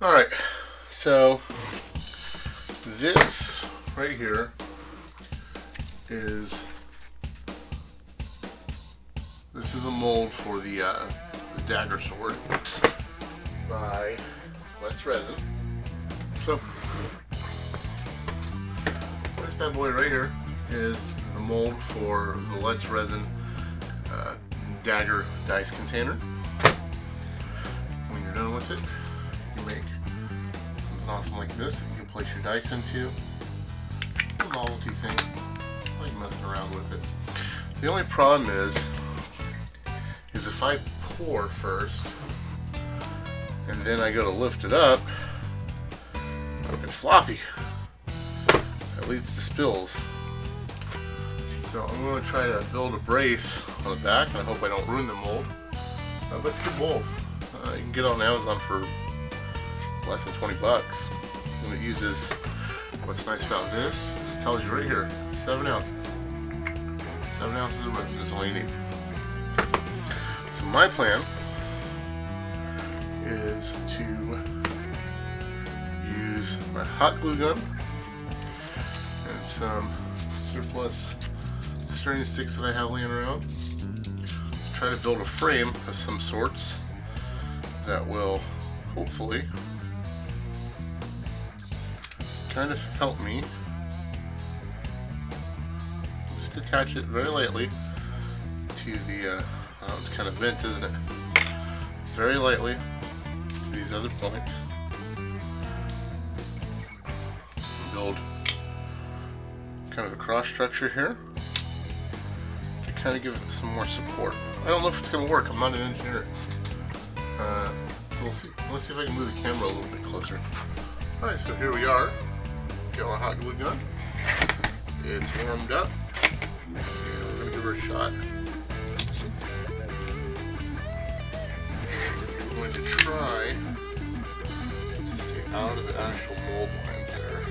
Alright, so this right here is a mold for the Dagger sword by Silicone Resin. So this bad boy right here is the mold for the Silicone Resin Dagger dice container. When you're done with it, you make something awesome like this that you can place your dice into. A novelty thing. I like messing around with it. The only problem is if I pour first and then I go to lift it up, it's floppy. That leads to spills. So I'm going to try to build a brace on the back, and I hope I don't ruin the mold. But it's a good mold. You can get it on Amazon for less than 20 bucks. And it uses, what's nice about this, it tells you right here, 7 ounces. 7 ounces of resin is all you need. So my plan is to use my hot glue gun and some surplus stirring sticks that I have laying around. Try to build a frame of some sorts that will hopefully kind of help me. Just attach it very lightly to the, it's kind of bent, isn't it? Very lightly to these other points. Build kind of a cross structure here to kind of give it some more support. I don't know if it's going to work. I'm not an engineer. So we'll see. Let's see if I can move the camera a little bit closer. Alright, so here we are. Got my hot glue gun. It's warmed up. And we're going to give her a shot. I'm going to try to stay out of the actual mold lines there.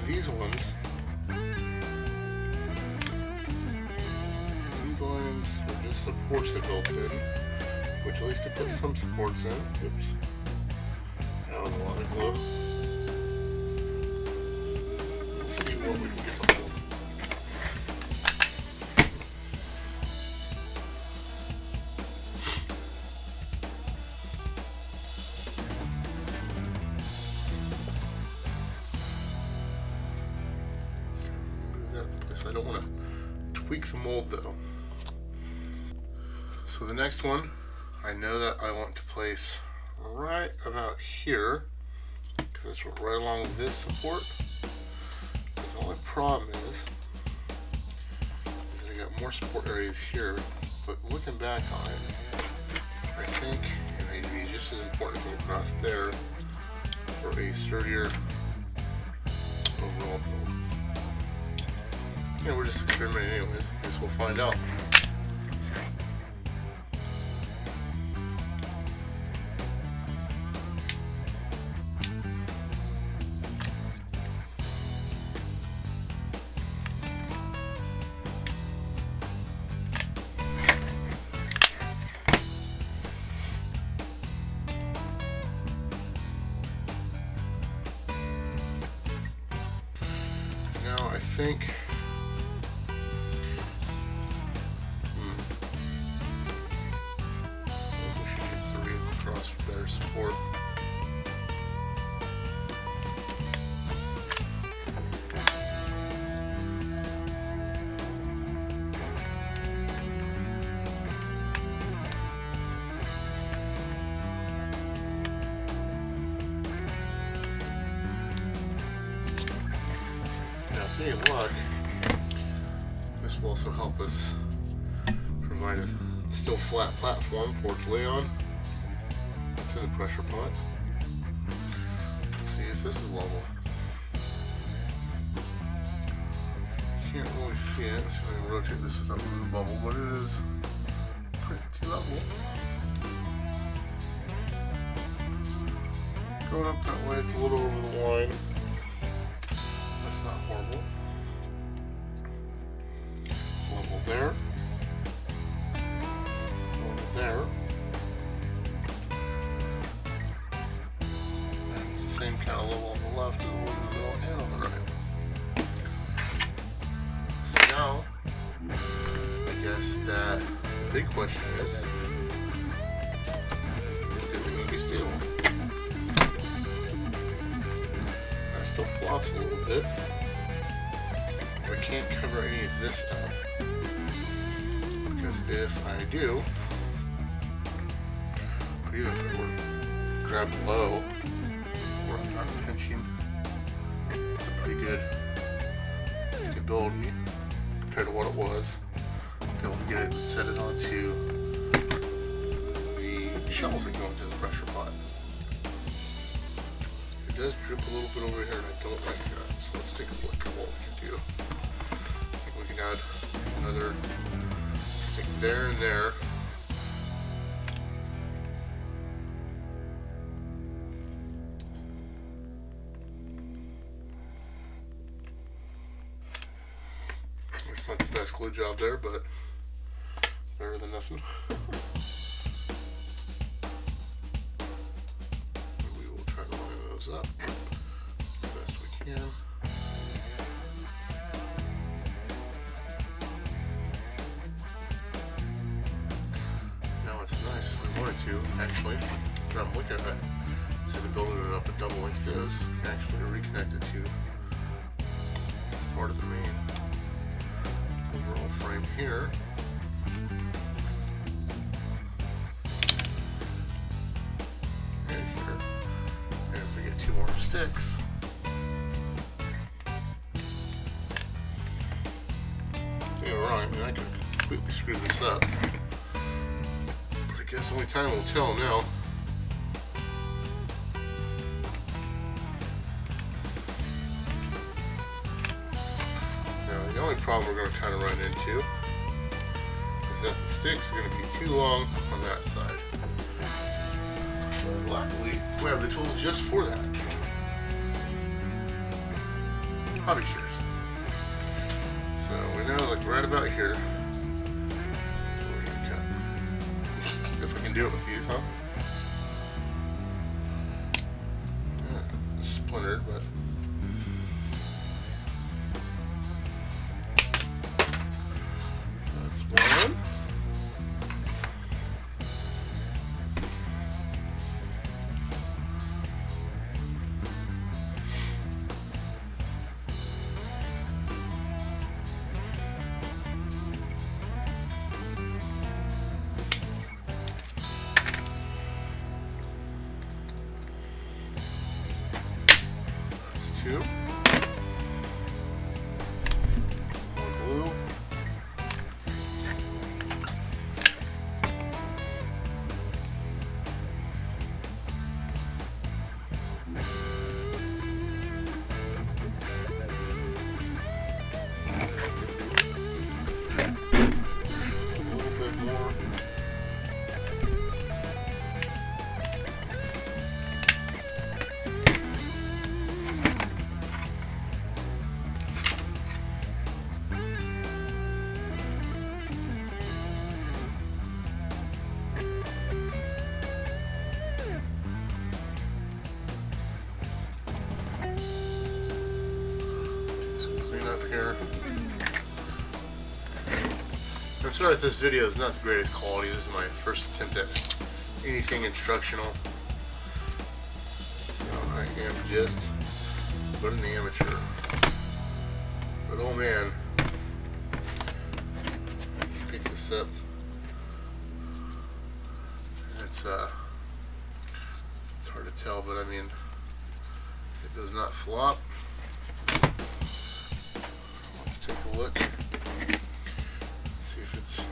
These ones, these lines are just supports that built in, which at least to put some supports in. Oops. That was a lot of glue. Let's see what we can get to hold. I don't want to tweak the mold though. So the next one, I know that I want to place right about here, because that's right along with this support. The only problem is that I got more support areas here, but looking back on it, I think it may be just as important to come across there for a sturdier overall build. Yeah, we're just experimenting anyways. I guess we'll find out. Now I think for better support. Now, if any luck, this will also help us provide a still flat platform for it to lay on. In the pressure pot. Let's see if this is level. Can't really see it, so I can rotate this without moving the bubble, but it is pretty level. Going up that way, it's a little over the line. That's not horrible. It's level. there, over there, and it's the same kind of level on the left as it was in the middle and on the right. So now, I guess that the big question is it going to be stable? That still flops a little bit. I can't cover any of this up, because if I do, or even if I were to grab low, where I'm not pinching, it's a pretty good stability compared to what it was. Be able to get it and set it onto the shells that go into the pressure pot. It does drip a little bit over here, and I don't like that. So let's take a look at what we can do. We can add another stick there and there. It's not the best glue job there, but better than nothing. We will try to line those up the best we can. It's nice if we wanted to, actually. Now I'm looking at it, instead of building it up a double like this, we can actually reconnect it to part of the main overall frame here. And here. And if we get 2 more sticks, you're right, I mean, I could completely screw this up. I guess only time will tell now. Now the only problem we're going to kind of run into is that the sticks are going to be too long on that side. But luckily, we have the tools just for that. Hobby shears. So we know, like right about here, if we can do it with these, huh? Yeah, splintered, but that's one. Two. Some more glue. A little bit more. Here. I'm sorry if this video is not the greatest quality. This is my first attempt at anything instructional. So I am just but an amateur. But oh man, pick this up. It's hard to tell, but I mean, it does not flop. Let's take a look, see if it's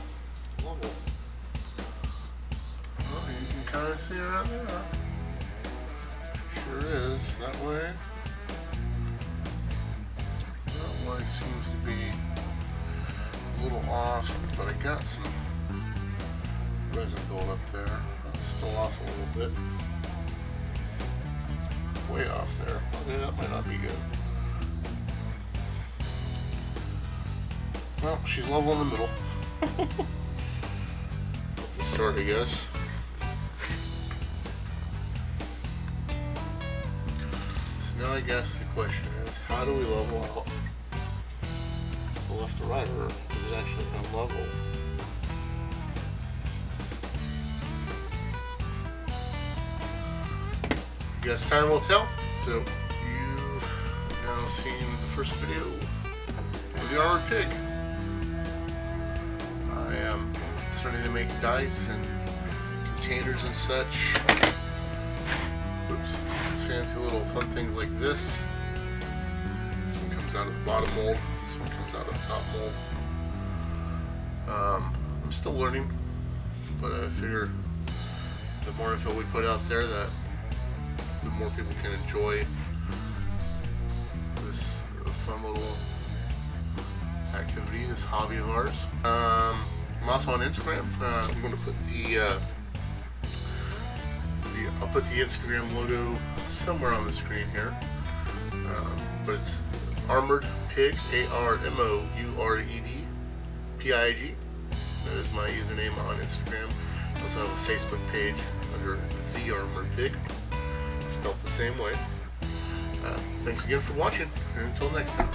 level. Oh, you can kind of see it right there. Sure is, that way. That way seems to be a little off, but I got some resin build up there. Still off a little bit. Way off there. Okay, that might not be good. Well, she's level in the middle. That's the start, I guess. So now I guess the question is, how do we level out the left to right, or does it actually come level? I guess time will tell. So you've now seen the first video of the Armoured Pig. I am starting to make dice and containers and such. Oops. Fancy little fun things like this. This one comes out of the bottom mold. This one comes out of the top mold. I'm still learning, but I figure the more info we put out there, that the more people can enjoy this fun little activity, this hobby of ours. I'm also on Instagram. I'm going to put I'll put the Instagram logo somewhere on the screen here. But it's Armoured Pig, ARMOURED PIG. That is my username on Instagram. I also have a Facebook page under The Armoured Pig, spelled the same way. Thanks again for watching, and until next time.